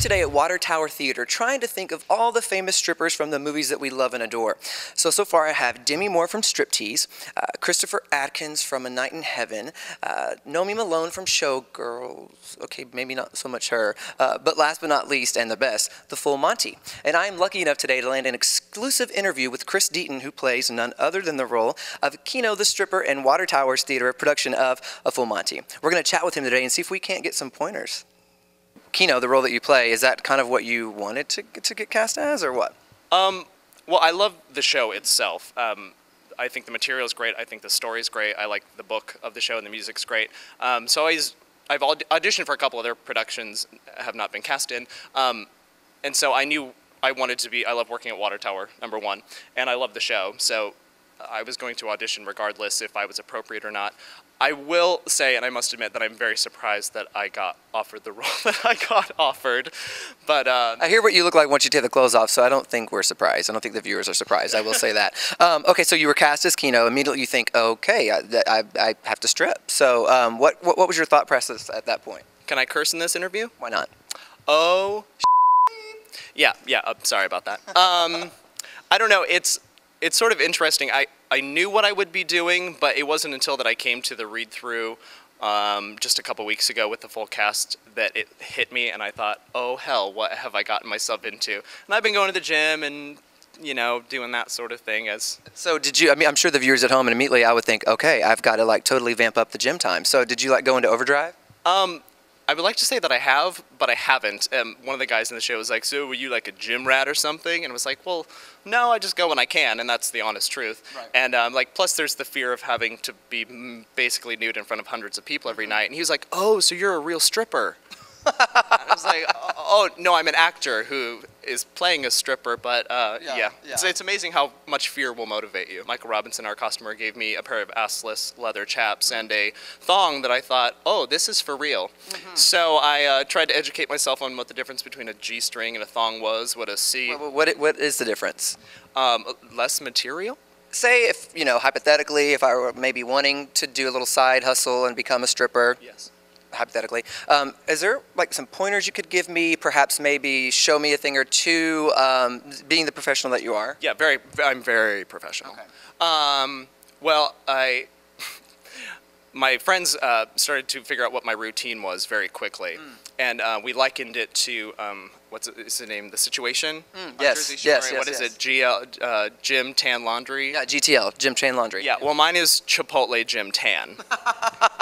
today at Water Tower Theater trying to think of all the famous strippers from the movies that we love and adore. So far I have Demi Moore from Striptease, Christopher Atkins from A Night in Heaven, Nomi Malone from Showgirls, okay, maybe not so much her, but last but not least, and the best, TheFullMonty. And I am lucky enough today to land an exclusive interview with Chris Deaton, who plays none other than the role of Keno the Stripper in Water Tower's theater production of TheFullMonty. We're going to chat with him today and see if we can't get some pointers. Keno, the role that you play, is that kind of what you wanted to get cast as, or what? Well, I love the show itself. I think the material is great. I think the story is great. I like the book of the show, and the music's great. I've auditioned for a couple other productions, have not been cast in, and so I knew I wanted to be. I love working at Water Tower, number one, and I love the show. So I was going to audition regardless if I was appropriate or not. I will say, and I must admit, that I'm very surprised that I got offered the role that I got offered. But I hear what you look like once you take the clothes off, so I don't think we're surprised. I don't think the viewers are surprised. I will say that. Okay, so you were cast as Keno. Immediately you think, okay, I have to strip. So what was your thought process at that point? Can I curse in this interview? Why not? Oh, yeah. Sorry about that. I don't know. It's sort of interesting. I knew what I would be doing, but it wasn't until that I came to the read-through just a couple weeks ago with the full cast that it hit me, and I thought, oh hell, what have I gotten myself into? And I've been going to the gym and, you know, doing that sort of thing. So did you, I mean, I'm sure the viewers at home, and immediately I would think, okay, I've got to like totally vamp up the gym time. So did you like go into overdrive? I would like to say that I have, but I haven't. One of the guys in the show was like, so were you like a gym rat or something? And I was like, well, no, I just go when I can, and that's the honest truth. Right. And like, plus there's the fear of having to be basically nude in front of hundreds of people every night. And he was like, oh, so you're a real stripper. And I was like, oh, no, I'm an actor who is playing a stripper, but yeah. It's amazing how much fear will motivate you. Michael Robinson, our customer, gave me a pair of assless leather chaps and a thong that I thought, oh, this is for real. So I tried to educate myself on what the difference between a G-string and a thong was, what a C. What is the difference? Less material. Say if, you know, hypothetically, if I were maybe wanting to do a little side hustle and become a stripper. Yes. Hypothetically, is there like some pointers you could give me? Perhaps maybe show me a thing or two, being the professional that you are. Yeah, I'm very professional. Okay. Well, my friends started to figure out what my routine was very quickly, and we likened it to what's the name? The Situation. Yes. What is it? Gym Tan Laundry. Yeah, GTL, Gym Tan Laundry. Yeah. Well, mine is Chipotle Gym Tan.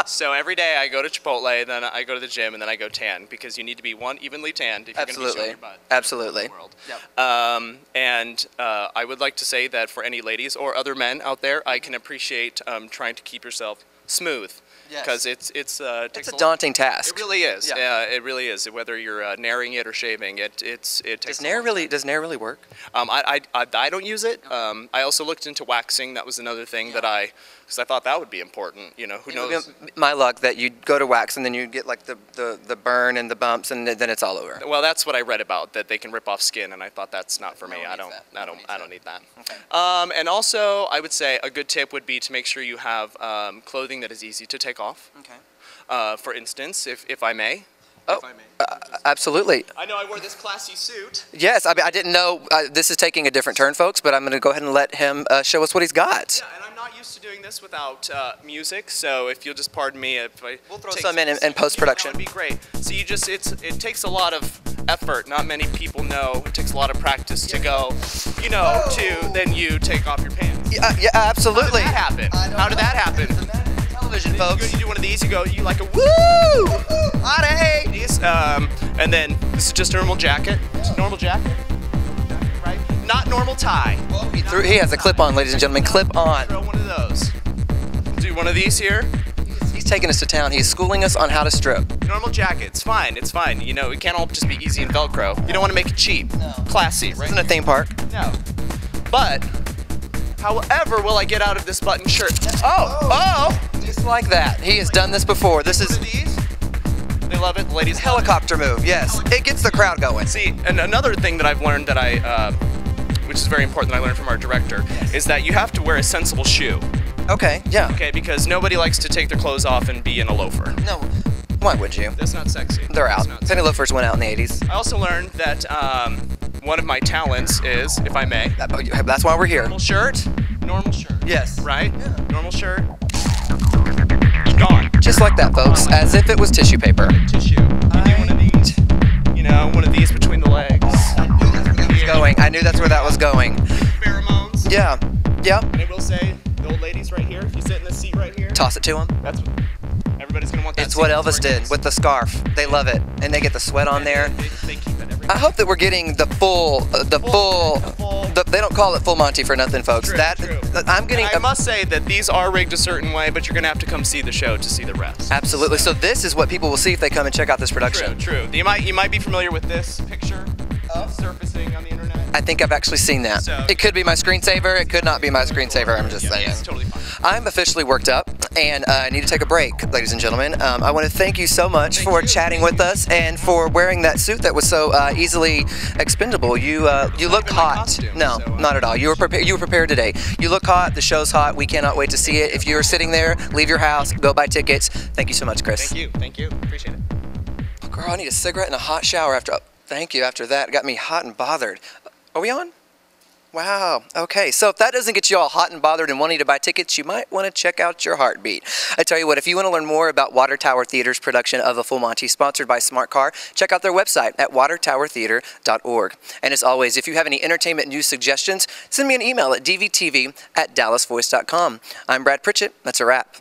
So every day I go to Chipotle, then I go to the gym, and then I go tan, because you need to be evenly tanned if you're going to be showing your butt. Absolutely. In the world. Yep. And I would like to say that for any ladies or other men out there, I can appreciate trying to keep yourself smooth. Because it's a daunting task. It really is. Yeah, it really is. Whether you're nairing it or shaving it, it takes. Does nair really work? I don't use it. I also looked into waxing. That was another thing that because I thought that would be important. You know, who knows? My luck that you go to wax and then you get like the burn and the bumps and then it's all over. Well, that's what I read about, that they can rip off skin, and I thought that's not for me. I don't need that. Okay. And also, I would say a good tip would be to make sure you have clothing that is easy to take off. Okay. For instance, if I may. Oh, absolutely. I know I wore this classy suit. Yes, I didn't know this is taking a different turn, folks, but I'm going to go ahead and let him show us what he's got. Yeah, and I'm not used to doing this without music, so if you'll just pardon me if we'll throw some in post-production. That would be great. So it takes a lot of effort. Not many people know. It takes a lot of practice to go, you know, then you take off your pants. Yeah, absolutely. How did that happen? How did that happen? Folks. You do one of these, you like a woo! Hot these, and then this is just a normal jacket. Just a normal jacket, right? Not normal tie. Well, he has a clip on, ladies and gentlemen. Clip on. Throw one of those. Do one of these here. He's taking us to town. He's schooling us on how to strip. Normal jacket. It's fine. It's fine. You know, it can't all just be easy and Velcro. You don't want to make it cheap. No. Classy, right? This isn't a theme park. No. But, however, will I get out of this button shirt? Oh! Just like that. He has done this before. This is these. They love it. The ladies helicopter move. Yes, it gets the crowd going. See, and another thing that I've learned that which is very important that I learned from our director, is that you have to wear a sensible shoe. Okay. Yeah. Okay, because nobody likes to take their clothes off and be in a loafer. No. Why would you? That's not sexy. They're out. Not Penny sexy. loafers went out in the 80s. I also learned that one of my talents is, if I may, That's why we're here. normal shirt. Normal shirt. Yes. Right? Yeah. Normal shirt. Gone. Just like that, folks, as if it was tissue paper. Tissue. You need one of these. You know, one of these between the legs. I knew that's where that was going. Pheromones. Yeah. Yep. And I will say, the old ladies right here, if you sit in this seat right here, Toss it to them. that's what everybody's gonna want. That It's seat. what Elvis That's where it did is. with the scarf. They love it, and they get the sweat on there. They keep it every I hope that we're getting the full. They don't call it Full Monty for nothing, folks. True, That true. I'm getting. I must say that these are rigged a certain way, but you're gonna have to come see the show to see the rest. Absolutely. So this is what people will see if they come and check out this True, production. true. You might be familiar with this picture surfacing on the internet. I think I've actually seen that. So- It could be my screensaver. It could not be my screensaver. I'm just saying. It's totally fine. I'm officially worked up, and I need to take a break, ladies and gentlemen. I want to thank you so much for chatting with us and for wearing that suit that was so easily expendable. You look even my hot. costume, No, so, not at all. You were prepared. You were prepared today. You look hot. The show's hot. We cannot wait to see it. If you're sitting there, leave your house, go buy tickets. Thank you so much, Chris. Thank you. Appreciate it. Oh, girl, I need a cigarette and a hot shower after. Thank you. After that, it got me hot and bothered. Are we on? Wow. Okay. So if that doesn't get you all hot and bothered and wanting to buy tickets, you might want to check out your heartbeat. I tell you what, if you want to learn more about Water Tower Theater's production of The Full Monty, sponsored by Smart Car, check out their website at watertowertheater.org. And as always, if you have any entertainment news suggestions, send me an email at dvtv@dallasvoice.com. I'm Brad Pritchett. That's a wrap.